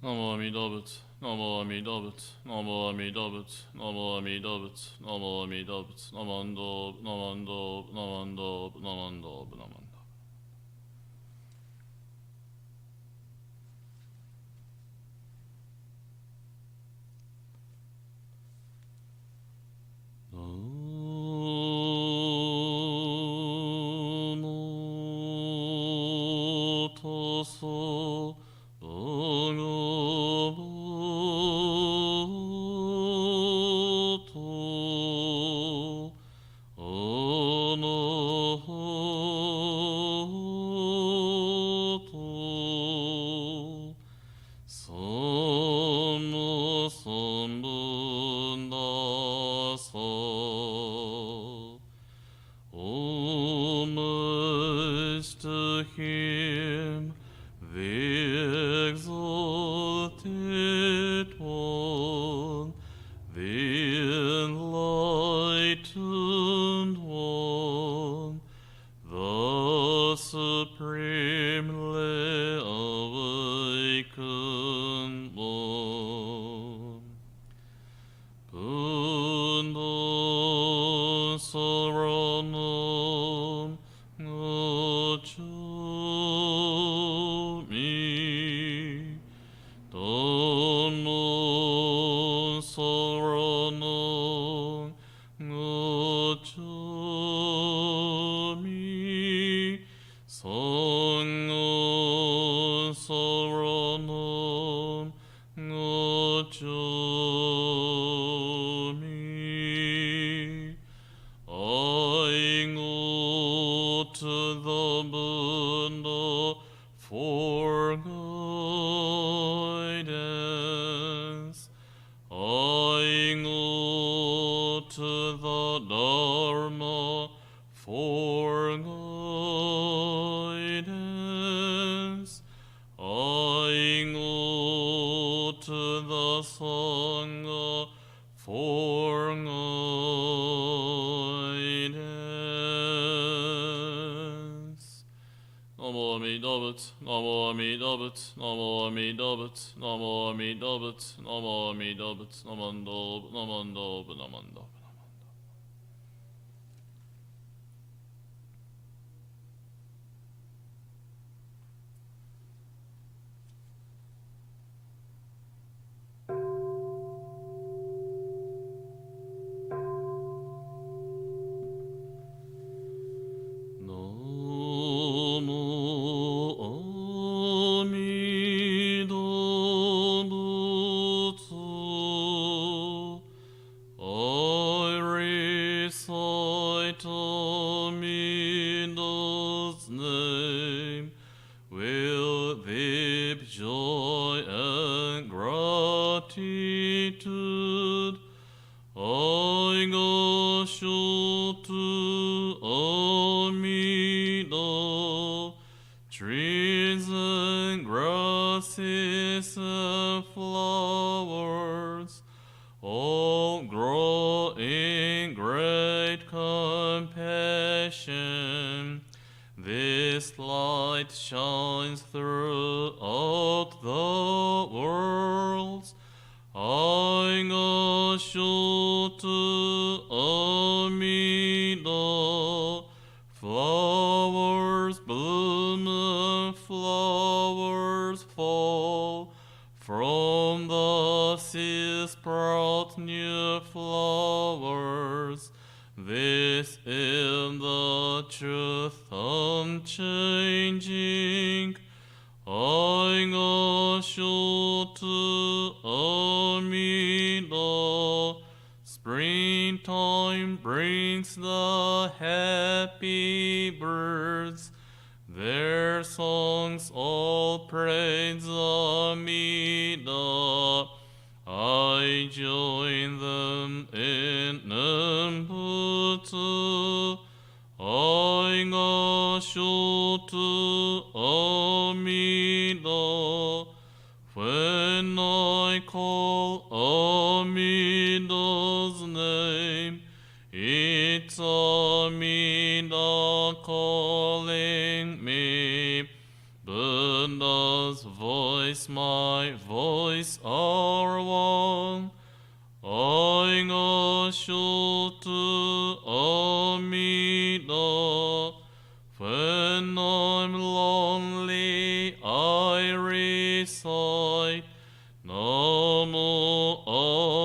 Namo Amida Buddha, Namo Amida Buddha, Namo Amida Buddha, Namo Amida Buddha, Namo Amida Buddha, Namando, Namando, Namando, Namando, Namando. Homage to him, the exalted one, the enlightened one, the supremely awakened one. Buddha Saranam Gacchami, Dhamma Saranam Gacchami, Sangha Saranam Gacchami. I go to the Buddha for guidance. I go to the Dharma for guidance. I go to the Sangha for guidance. Namo Amida Buddha, Namo Amida Buddha, Namo Amida Buddha, Namo Amida Buddha, Namo Amida Buddha, Namando, Namando, Namando. Amida's name with deep joy and gratitude. I go to Amida, trees and grasses and flowers, all grow in great compassion. This light shines throughout the worlds. I go to Amida, flowers bloom and flowers fall. From the sea sprout new flowers. This is the truth unchanging. I go to Amida. Springtime brings the happy birds. Their songs all praise Amida. I join them in Buddha. I go to Amida. When I call Amida's name, it's Amida calling me. Buddha Buddha's voice, my voice are one. I should Amida. When I'm lonely, I recite Namo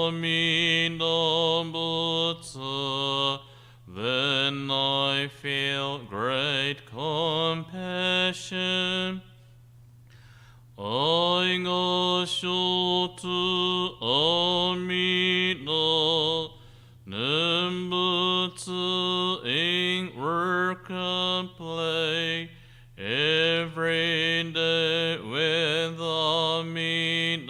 Amida Buddha. Then I feel great compassion. I should Amida. Nembutsu in work and play, every day with Amida,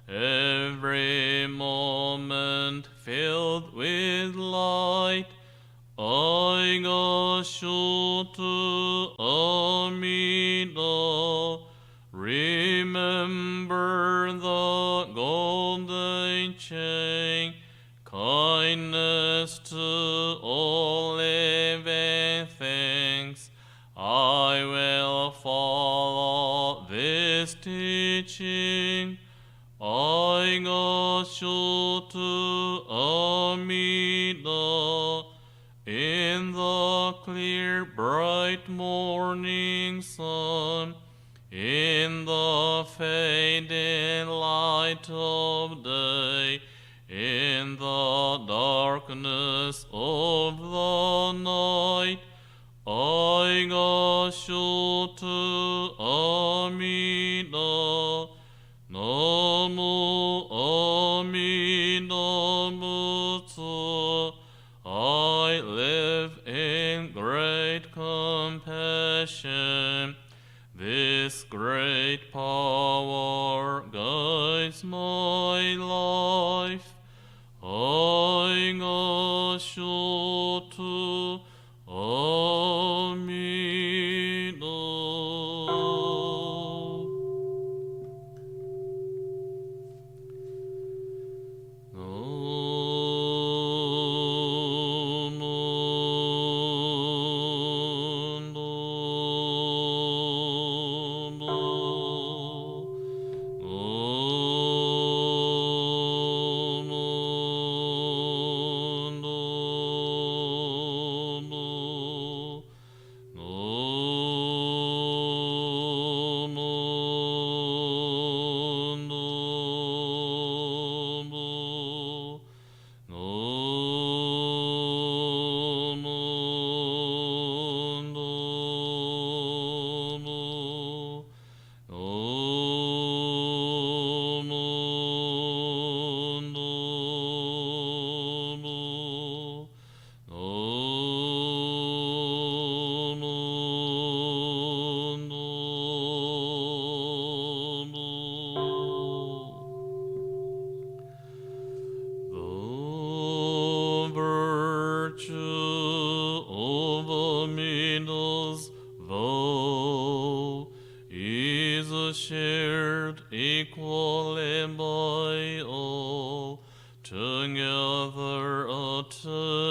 every moment filled with light. I should Amida. Remember the golden chain, kindness to all living things. I will follow this teaching. I should Amida. In the clear bright morning sun, in the fading light of day, in the darkness of the night, I should Amida. Namo Amida Buddha. I live in great compassion. This great power guides my life. I should Amida. Shared equally by all, together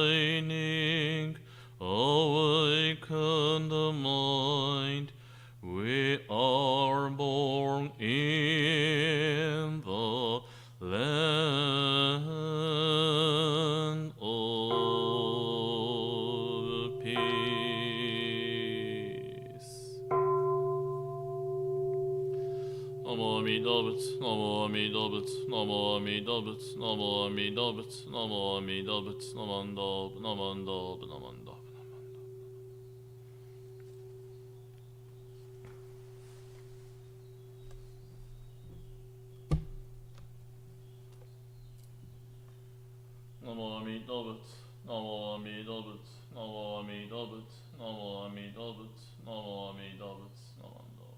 attaining awakened mind. We are born in the land of peace. Namo Amida Buddha, Namo Amida Buddha, Namo Amida Buddha, Namo Amida Buddha, Namo Amida Buddha, Namanda, Namanda, Namanda. Namo Amida Buddha, Namo Amida Buddha, Namo Amida Buddha, Namo Amida Buddha, Namo Amida Buddha, Namanda.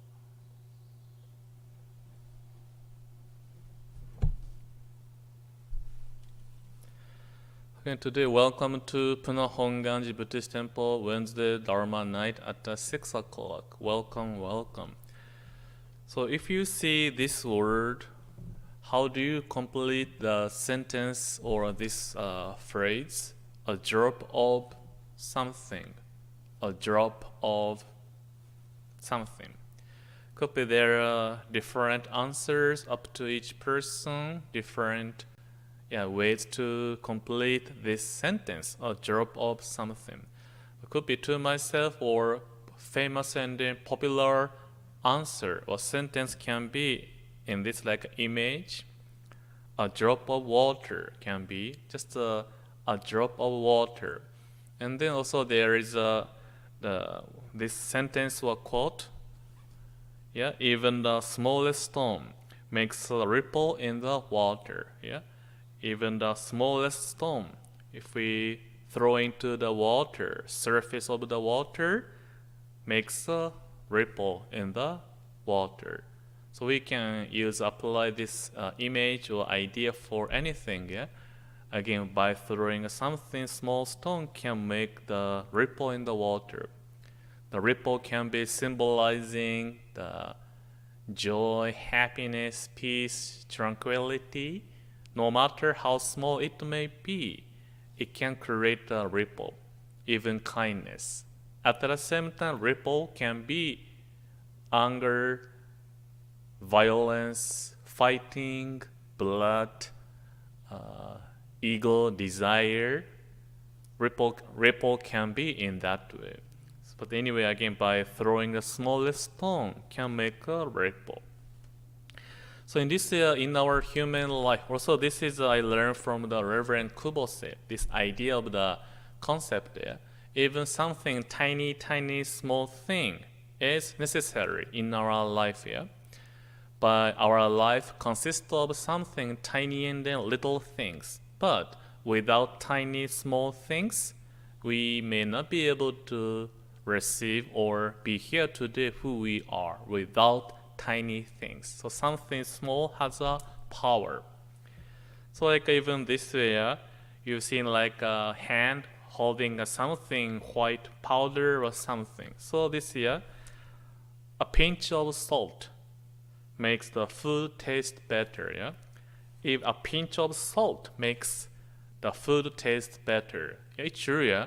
Okay, today welcome to Punahonganji Buddhist Temple, Wednesday Dharma night at 6 o'clock. Welcome, welcome. So if you see this word, how do you complete the sentence or this phrase? A drop of something. A drop of something. Could be there are different answers up to each person, different ways to complete this sentence, a drop of something. It could be to myself or famous and popular answer or sentence can be in this like image. A drop of water can be just a drop of water. And then also there is this sentence or quote. Yeah, even the smallest stone makes a ripple in the water. Yeah, even the smallest stone, if we throw into the water, surface of the water, makes a ripple in the water. So we can apply this image or idea for anything. Yeah, again by throwing something small stone can make the ripple in the water. The ripple can be symbolizing the joy, happiness, peace, tranquility. No matter how small it may be, it can create a ripple, even kindness. At the same time, ripple can be anger, violence, fighting, blood, ego, desire. Ripple can be in that way. But anyway, again, by throwing the smallest stone can make a ripple. So in this, in our human life, also this is I learned from the Reverend Kubose, this idea of the concept there. Even something tiny, small thing is necessary in our life here. But our life consists of something tiny and then little things. But without tiny, small things, we may not be able to receive or be here today who we are without tiny things. So something small has a power. So like even this way, you've seen like a hand holding something white powder or something. So this here, a pinch of salt makes the food taste better. Yeah, if a pinch of salt makes the food taste better, it's true. Yeah.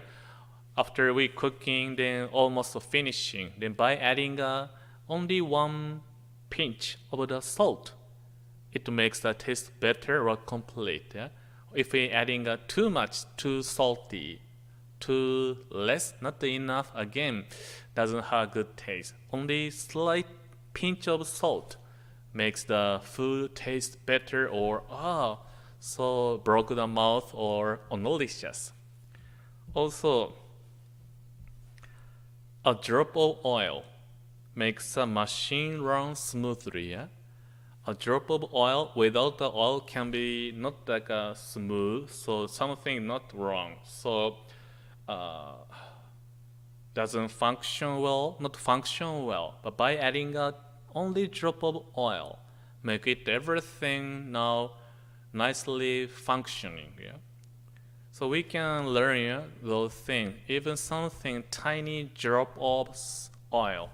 After we cooking, then almost finishing, then by adding only one pinch of the salt, it makes the taste better or complete. Yeah? If we adding too much, too salty, too less, not enough, again, doesn't have good taste. Only slight pinch of salt makes the food taste better or so broke the mouth or delicious. Also, a drop of oil makes a machine run smoothly. Yeah? A drop of oil without the oil can be not like a smooth, so something not wrong. So doesn't function well, not function well. But by adding a only drop of oil, make it everything now nicely functioning. Yeah? So we can learn those things, even something tiny drop of oil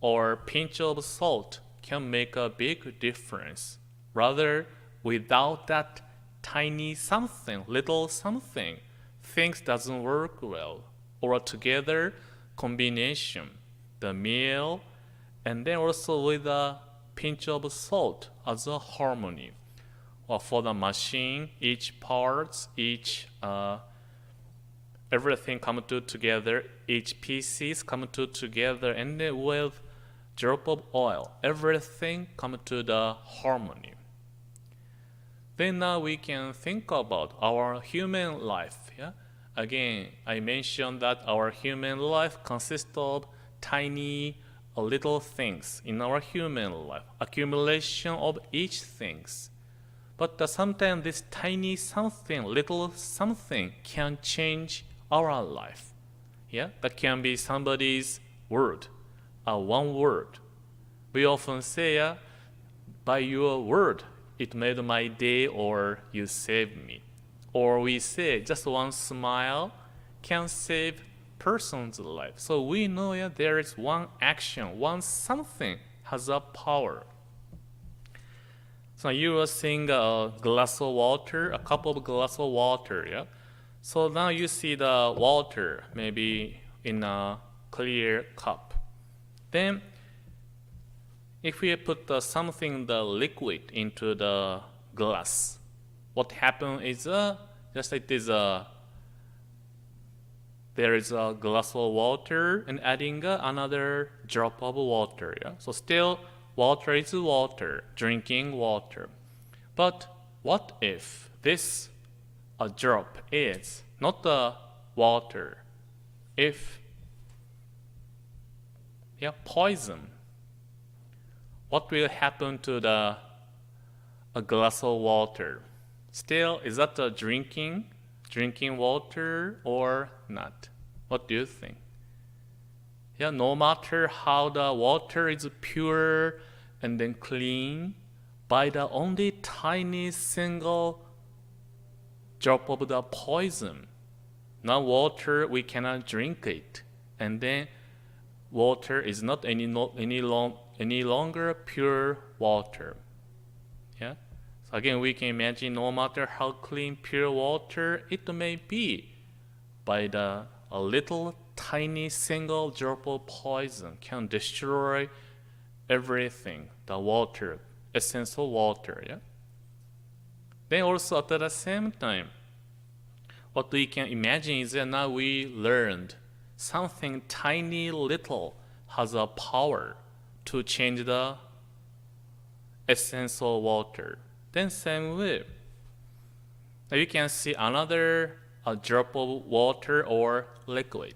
or pinch of salt can make a big difference. Rather, without that tiny something, little something, things doesn't work well. Or together, combination, the meal, and then also with a pinch of salt as a harmony. Or for the machine, each parts, everything come together, each pieces come together, and then with drop of oil, everything come to the harmony. Then now we can think about our human life. Yeah? Again, I mentioned that our human life consists of tiny little things in our human life, accumulation of each things. But sometimes this tiny something, little something can change our life. Yeah, that can be somebody's word, one word. We often say, by your word, it made my day or you saved me. Or we say just one smile can save person's life. So we know there is one action, one something has a power. So you are seeing a glass of water, a cup of glass of water, yeah? So now you see the water maybe in a clear cup. Then If we put the liquid into the glass, what happens is just like this. There is a glass of water and adding another drop of water. Yeah? So still, water is water, drinking water. But what if this a drop is not the water? If poison, what will happen to a glass of water? Still, is that a drinking water or not? What do you think? Yeah, no matter how the water is pure and then clean, by the only tiny single drop of the poison, now water we cannot drink it, and then water is not any longer pure water. Yeah. So again, we can imagine no matter how clean, pure water it may be, by a little tiny single drop of poison can destroy everything, the water, essential water. Yeah. Then also at the same time, what we can imagine is that now we learned something tiny little has a power to change the essential water. Then same way, you can see another drop of water or liquid.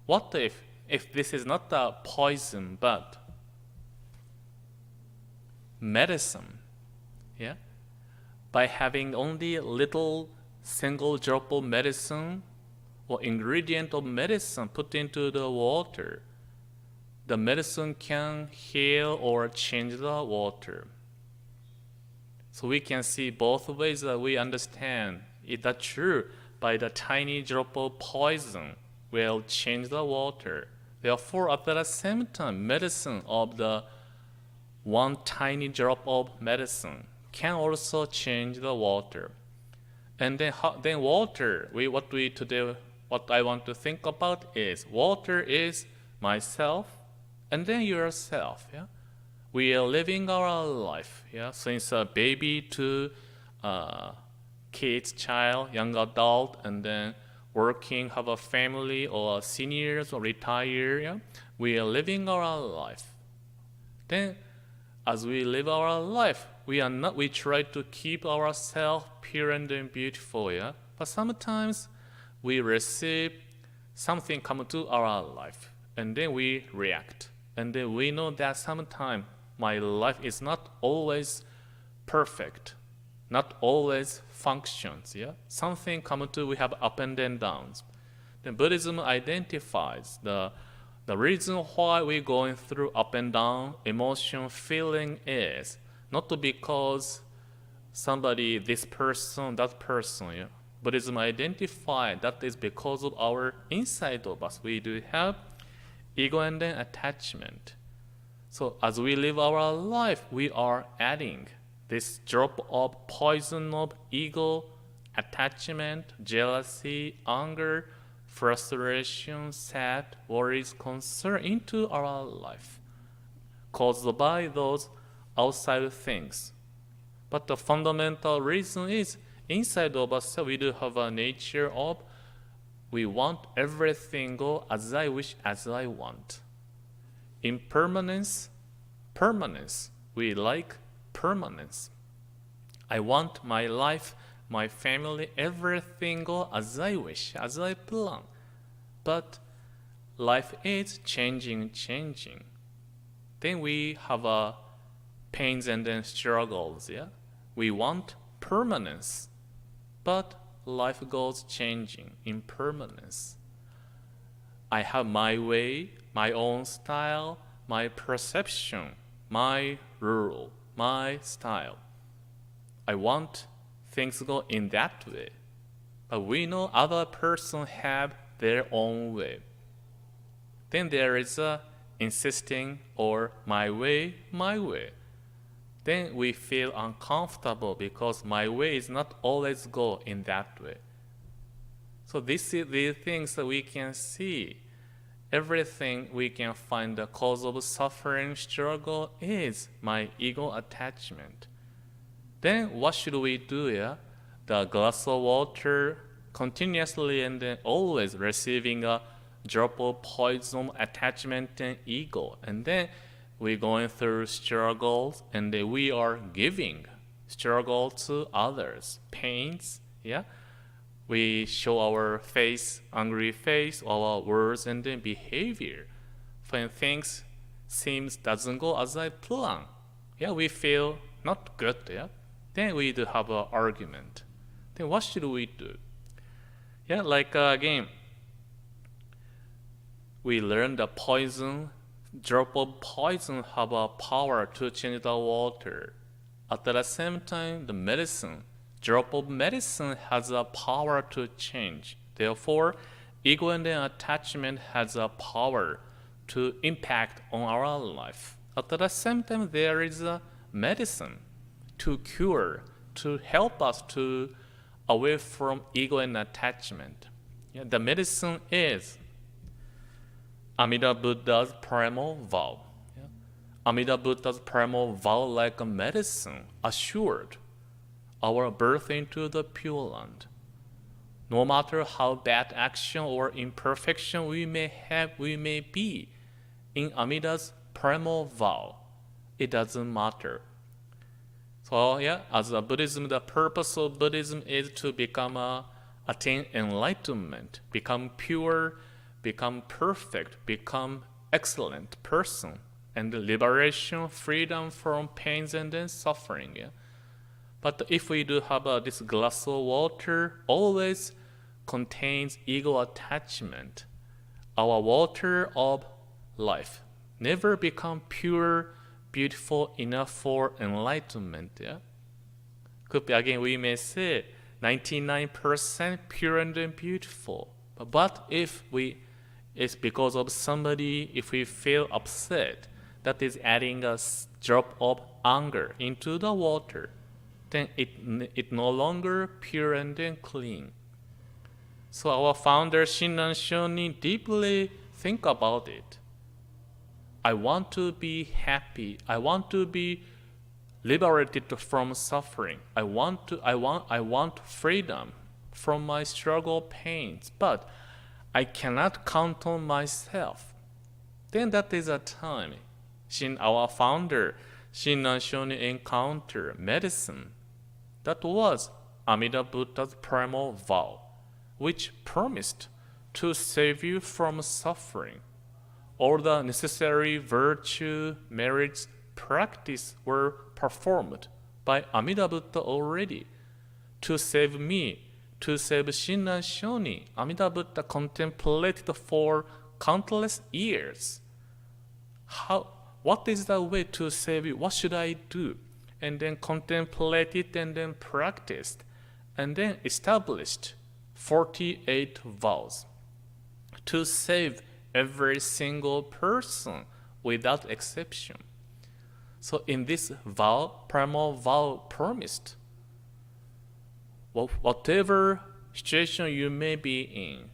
What if this is not a poison but medicine? Yeah, by having only a little single drop of medicine or ingredient of medicine put into the water, the medicine can heal or change the water. So we can see both ways that we understand is that true. By the tiny drop of poison will change the water. Therefore, at the same time, medicine of the one tiny drop of medicine can also change the water. And then water, what I want to think about is water is myself and then yourself. Yeah, we are living our life. Yeah, since a baby to kids, child, young adult, and then working, have a family, or seniors or retire. Yeah, we are living our life. Then, as we live our life, we try to keep ourselves pure and beautiful. Yeah, but sometimes we receive something come to our life, and then we react, and then we know that sometimes my life is not always perfect, not always functions. Yeah, something come to we have up and then downs. Then Buddhism identifies the reason why we're going through up and down emotion feeling is not because somebody, this person, that person. Yeah, Buddhism identifies that is because of our inside of us. We do have ego and then attachment. So as we live our life, we are adding this drop of poison of ego, attachment, jealousy, anger, frustration, sad, worries, concern into our life, caused by those outside things. But the fundamental reason is inside of us we do have a nature of we want everything go as I wish, as I want. Impermanence, permanence. We like permanence. I want my life, my family, everything go as I wish, as I plan. But life is changing. Then we have pains and then struggles. Yeah, we want permanence, but life goes changing, impermanence. I have my way, my own style, my perception, my rule, my style. I want things to go in that way. But we know other person have their own way. Then there is a insisting or my way. Then we feel uncomfortable because my way is not always go in that way. So this is the things that we can see. everything we can find the cause of suffering, struggle is my ego attachment. Then what should we do? Yeah? The glass of water continuously and then always receiving a drop of poison, attachment and ego. And then we're going through struggles and then we are giving struggle to others, pains. Yeah? We show our face, angry face, our words and then behavior. When things seems doesn't go as I plan, yeah, we feel not good. Yeah, then we do have an argument. Then what should we do? Yeah, like again, we learn the poison. Drop of poison have a power to change the water. At the same time, the medicine. Drop of medicine has a power to change. Therefore, ego and attachment has a power to impact on our life. At the same time, there is a medicine to cure, to help us to away from ego and attachment. Yeah, the medicine is Amida Buddha's primal vow. Yeah. Amida Buddha's primal vow like a medicine assured our birth into the Pure Land. No matter how bad action or imperfection we may have, we may be, in Amida's primal vow, it doesn't matter. So yeah, as a Buddhism, the purpose of Buddhism is to attain enlightenment, become pure, become perfect, become excellent person, and liberation, freedom from pains and then suffering. Yeah? But if we do have this glass of water, always contains ego attachment. Our water of life never become pure, beautiful enough for enlightenment. Yeah? Could be, again, we may say 99% pure and beautiful. But if it's because of somebody, if we feel upset, that is adding a drop of anger into the water, then it no longer pure and then clean. So our founder Shinran Shonin deeply think about it. I want to be happy. I want to be liberated from suffering. I want freedom from my struggle pains, but I cannot count on myself. Then that is a time our founder Shinran Shonin encountered medicine. That was Amida Buddha's primal vow, which promised to save you from suffering. All the necessary virtue, merits, practice were performed by Amida Buddha already. To save me, to save Shinran Shonin, Amida Buddha contemplated for countless years. What is the way to save you? What should I do? And then contemplated and then practiced and then established 48 vows to save every single person without exception. So in this vow, primal vow promised, whatever situation you may be in,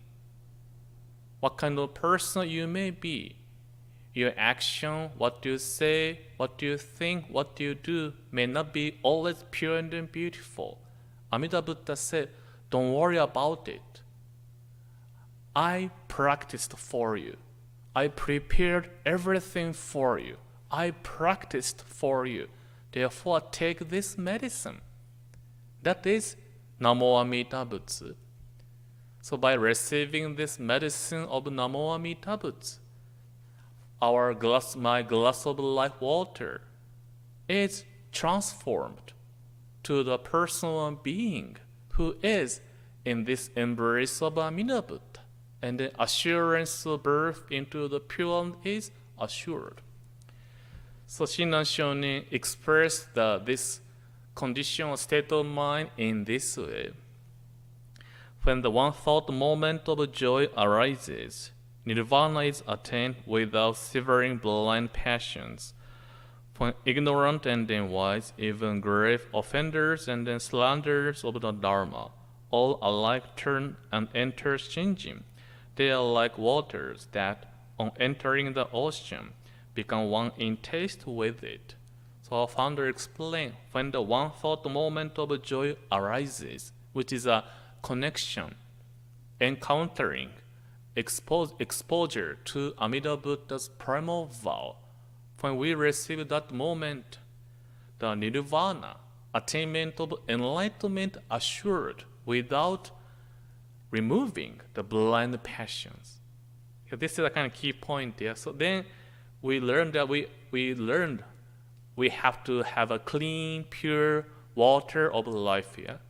what kind of person you may be, your action, what you say, what you think, what you do may not be always pure and beautiful. Amida Buddha said, don't worry about it. I practiced for you. I prepared everything for you. I practiced for you. Therefore, take this medicine. That is Namo Amida Buddha. So by receiving this medicine of Namo Amida Buddha, my glass of life water is transformed to the personal being who is in this embrace of Amida Buddha, and the assurance of birth into the Pure Land is assured. So Shinran Shonin expressed this conditional state of mind in this way. When the one thought moment of joy arises, Nirvana is attained without severing blind passions. When ignorant and then wise, even grave offenders and then slanderers of the Dharma, all alike turn and enter Shinjin. They are like waters that on entering the ocean, become one in taste with it. So our founder explained, when the one thought moment of joy arises, which is a connection, encountering, exposure to Amida Buddha's primal vow, when we receive that moment, the nirvana, attainment of enlightenment assured without removing the blind passions. This is a kind of key point there. So then we learned that we have to have a clean, pure water of life here.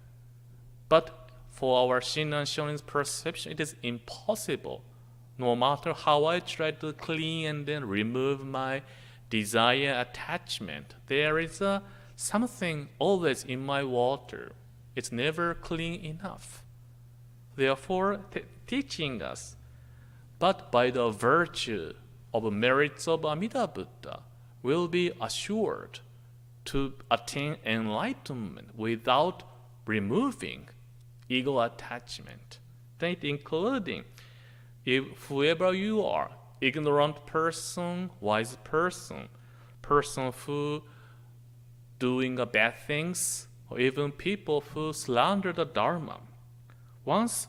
But for our Shin and Shonin's perception, it is impossible. No matter how I try to clean and then remove my desire attachment, there is something always in my water. It's never clean enough. Therefore, teaching us, but by the virtue of merits of Amida Buddha, will be assured to attain enlightenment without removing ego attachment. Then it including, if whoever you are, ignorant person, wise person, person who doing bad things, or even people who slander the Dharma, once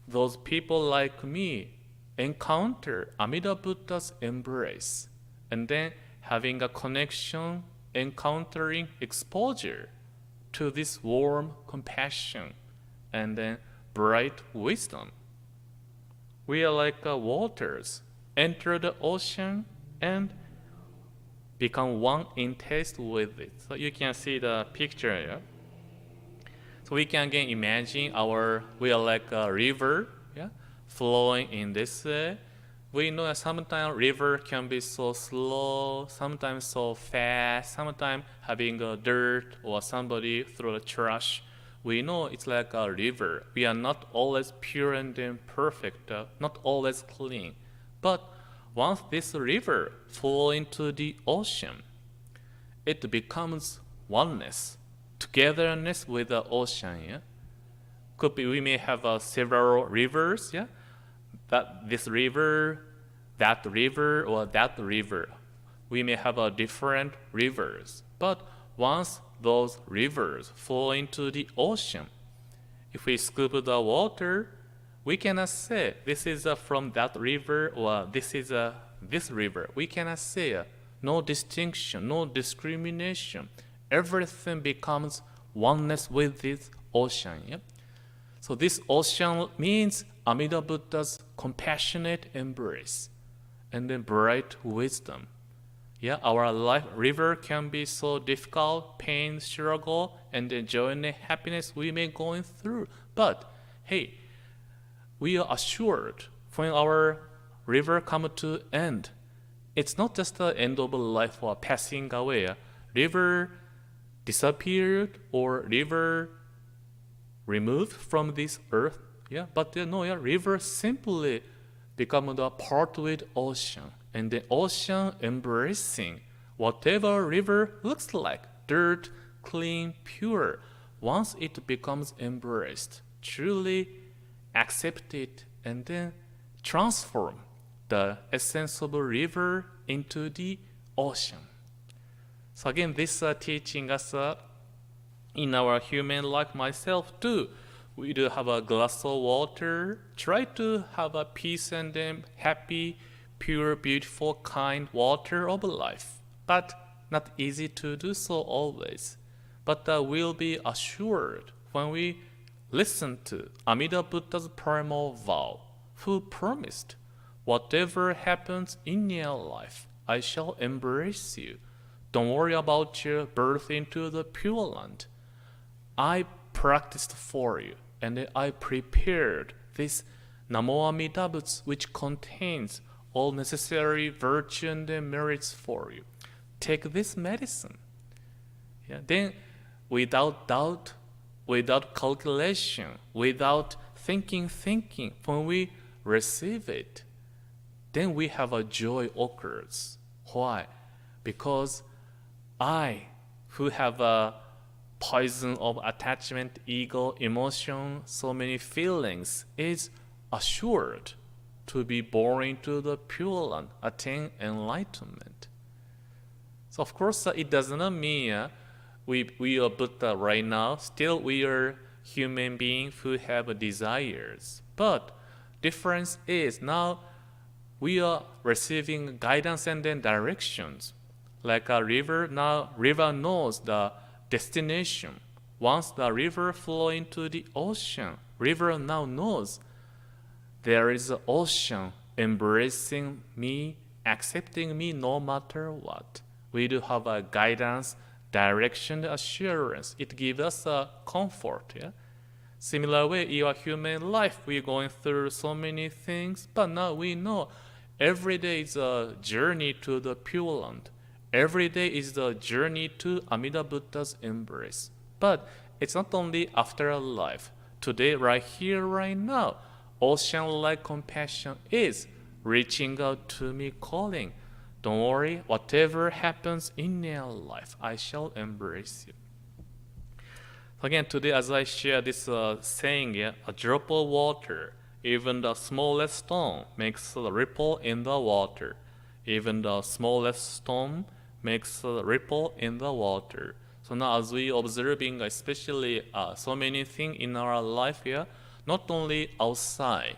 those people like me encounter Amida Buddha's embrace, and then having a connection, encountering exposure to this warm compassion, and then bright wisdom, we are like waters, enter the ocean and become one in taste with it. So you can see the picture here. So we can again imagine we are like a river, yeah, flowing in this way. We know that sometimes river can be so slow, sometimes so fast, sometimes having a dirt or somebody throw the trash. We know it's like a river. We are not always pure and then perfect, not always clean. But once this river flows into the ocean, it becomes oneness, togetherness with the ocean. Yeah? Could be we may have several rivers. Yeah, that this river, that river, or that river. We may have different rivers, but once those rivers flow into the ocean, if we scoop the water, we cannot say this is from that river or this is this river. We cannot say no distinction, no discrimination. Everything becomes oneness with this ocean. Yeah? So this ocean means Amida Buddha's compassionate embrace and then bright wisdom. Yeah, our life river can be so difficult, pain, struggle, and then joy and happiness we may going through. But hey, we are assured when our river come to end, it's not just the end of life or passing away. River disappeared or river removed from this earth. Yeah, but no, yeah, river simply become the part with ocean, and the ocean embracing whatever river looks like, dirt, clean, pure. Once it becomes embraced, truly accepted, and then transform the essence of a river into the ocean. So again, this teaching us in our human life, myself too. We do have a glass of water. Try to have a peace and then happy, pure, beautiful, kind water of life. But not easy to do so always. But we'll be assured when we listen to Amida Buddha's primal vow, who promised, whatever happens in your life, I shall embrace you. Don't worry about your birth into the Pure Land. I practiced for you, and I prepared this Namo Amida Butsu, which contains all necessary virtue and merits for you. Take this medicine. Yeah, then, without doubt, without calculation, without thinking, when we receive it, then we have a joy occurs. Why? Because I, who have a poison of attachment, ego, emotion, so many feelings, is assured to be born into the Pure Land, attain enlightenment. So of course, it does not mean we are Buddha right now. Still, we are human beings who have desires. But difference is now we are receiving guidance and then directions. Like a river, now river knows the destination. Once the river flow into the ocean, river now knows there is an ocean embracing me, accepting me no matter what. We do have a guidance, direction, assurance. It gives us a comfort. Yeah? Similar way, in our human life, we're going through so many things, but now we know every day is a journey to the Pure Land. Every day is the journey to Amida Buddha's embrace. But it's not only after a life. Today, right here, right now, ocean-like compassion is reaching out to me, calling, don't worry, whatever happens in your life, I shall embrace you. Again, today as I share this saying, a drop of water, even the smallest stone makes a ripple in the water. Even the smallest stone makes a ripple in the water. So now as we observing especially so many things in our life here, not only outside,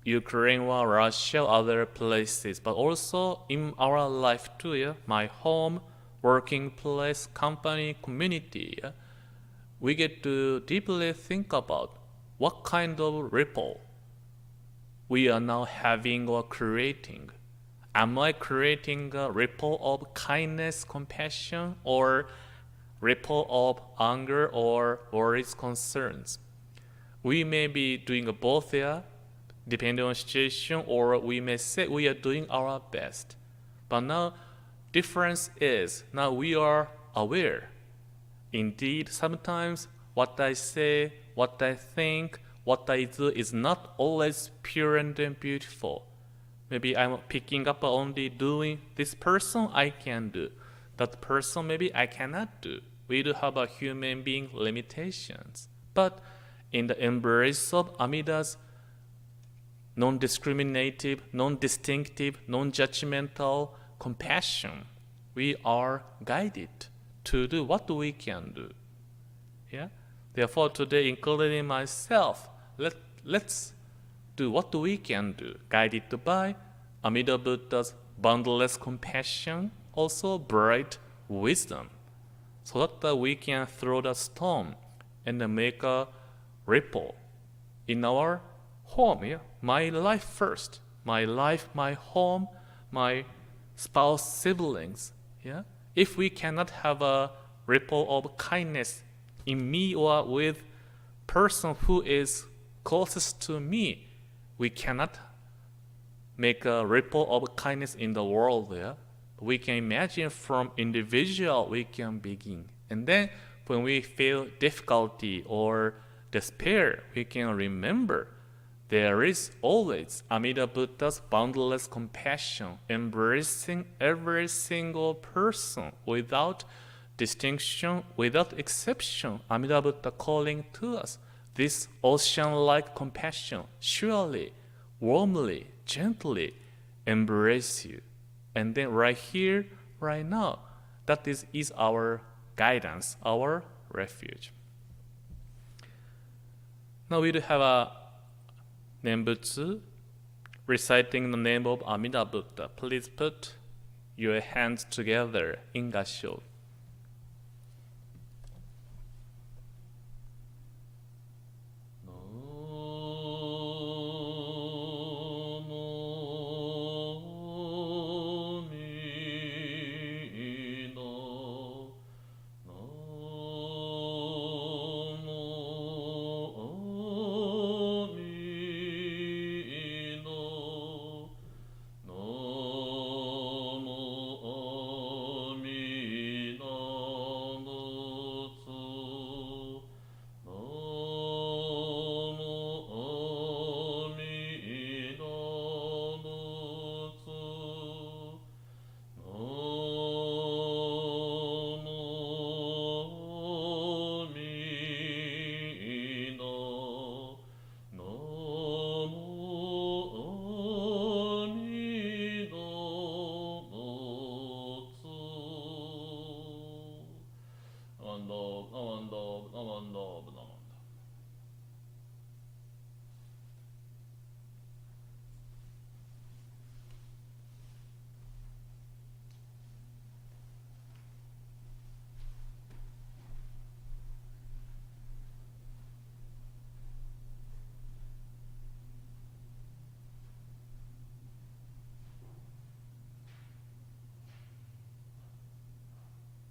Ukraine or Russia, other places, but also in our life too, yeah? My home, working place, company, community, yeah? We get to deeply think about what kind of ripple we are now having or creating. Am I creating a ripple of kindness, compassion, or ripple of anger or worries, concerns? We may be doing both here, depending on situation, or we may say we are doing our best. But now, difference is, now we are aware. Indeed, sometimes what I say, what I think, what I do is not always pure and beautiful. Maybe I'm picking up only doing this person I can do. That person maybe I cannot do. We do have a human being limitations. But in the embrace of Amida's non-discriminative, non-distinctive, non-judgmental compassion, we are guided to do what we can do. Yeah? Therefore, today, including myself, let's do what we can do, guided by Amida Buddha's boundless compassion, also bright wisdom, so that we can throw the storm and make a ripple in our home. Yeah? My life first. My life, my home, my spouse, siblings. Yeah? If we cannot have a ripple of kindness in me or with person who is closest to me, we cannot make a ripple of kindness in the world. Yeah? We can imagine from individual we can begin. And then when we feel difficulty or despair, we can remember there is always Amida Buddha's boundless compassion, embracing every single person without distinction, without exception. Amida Buddha calling to us this ocean-like compassion, surely, warmly, gently embrace you. And then right here, right now, that is our guidance, our refuge. Now we do have a Nembutsu, reciting the name of Amida Buddha. Please put your hands together in Gassho.